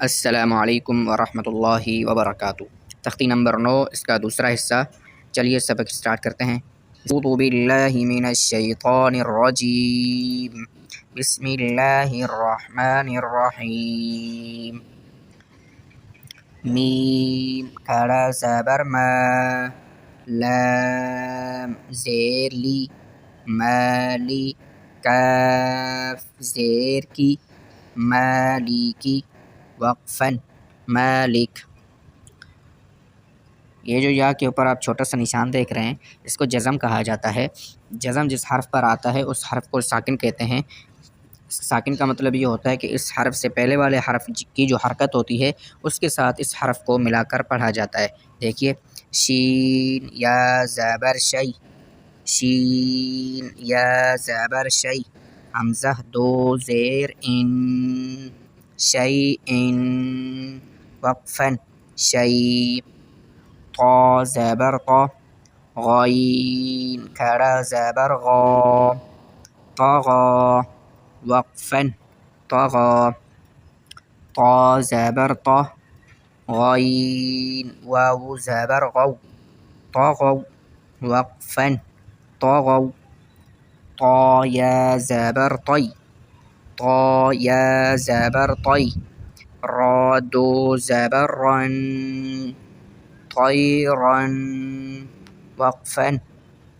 السلام علیکم ورحمۃ اللہ وبرکاتہ۔ تختی نمبر 9 اس کا دوسرا حصہ۔ چلیے سبق اسٹارٹ کرتے ہیں۔ اعوذ باللہ من الشیطان الرجیم، بسم اللہ الرحمن الرحیم۔ میم کھڑا زبر ما، لام زیر لی مالی، کاف زیر کی مالیکی، وقفاً مالک۔ یہ جو یا کے اوپر آپ چھوٹا سا نشان دیکھ رہے ہیں اس کو جزم کہا جاتا ہے۔ جزم جس حرف پر آتا ہے اس حرف کو ساکن کہتے ہیں۔ ساکن کا مطلب یہ ہوتا ہے کہ اس حرف سے پہلے والے حرف کی جو حرکت ہوتی ہے اس کے ساتھ اس حرف کو ملا کر پڑھا جاتا ہے۔ دیکھیے شین یا زبر شی، شین یا زبر شی، حمزہ دو زیر ان، شیئن، وقفاً شی، طا زبر طا، غین کھڑا زبر غا، طغا، وقفاً طغا، طا زبر طا، غین واو زبر غو، طغوا، وقفاً طغوا، طا یا زبر طی، طا یا زبر طی، را دو زبر رن، طیرن، وقفاً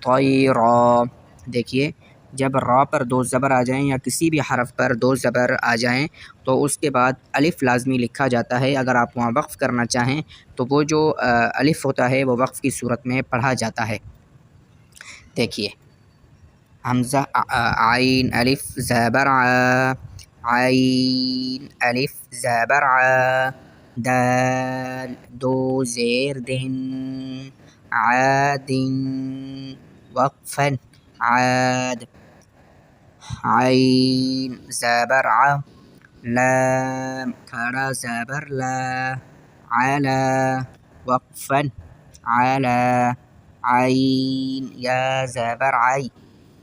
طیرا۔ دیکھیے جب را پر دو زبر آ جائیں یا کسی بھی حرف پر دو زبر آ جائیں تو اس کے بعد الف لازمی لکھا جاتا ہے۔ اگر آپ وہاں وقف کرنا چاہیں تو وہ جو الف ہوتا ہے وہ وقف کی صورت میں پڑھا جاتا ہے۔ دیکھیے حمزہ عین الف زبر ع، عین الف زبر ع، دال دو زیر دن، عادن، وقفاً عاد، عین زبر ع، لام کھڑا زبر لا، علا، وقفاً علا، عین یا زبر عی،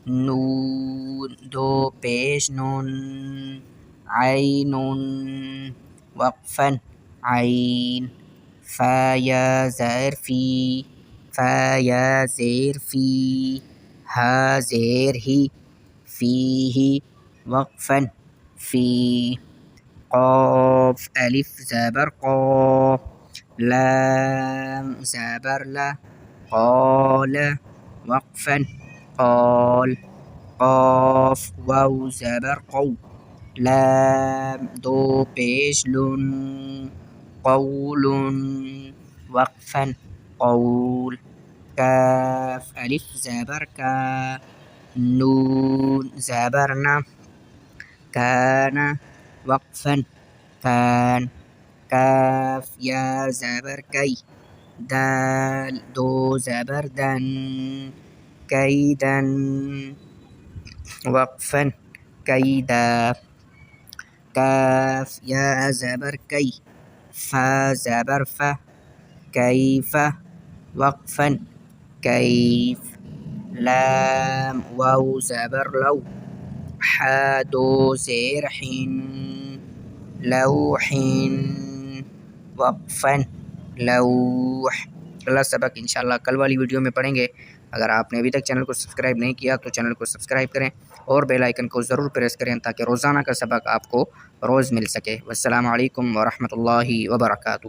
نون دو پیش نون، عین، وقفاً عین، فا یا زیر فی، فا یا زیر فی، ہا زیر ہی، فیہ، وقفاً فی، قاف الف زبر قا، لام زبر لا، قال، وقفاً قال، قاف واو زبر قو، لام دو پیش لن، قول، وقفاً قول، کاف الف زبر کا، نون زبر نا، کان، وقفاً کان، کاف یا زبر کی، دال دو زبر دن، کیدن، وقفاً کیدا، کاف یا زبر کی، فا زبر فا، کیف، وقفاً کیف، لام واو زبر لو، حا دو زیر حن، لوح، وقفاً لوح۔ اگلا سبق انشاءاللہ کل والی ویڈیو میں پڑھیں گے۔ اگر آپ نے ابھی تک چینل کو سبسکرائب نہیں کیا تو چینل کو سبسکرائب کریں اور بیل آئیکن کو ضرور پریس کریں تاکہ روزانہ کا سبق آپ کو روز مل سکے۔ والسلام علیکم ورحمۃ اللہ وبرکاتہ۔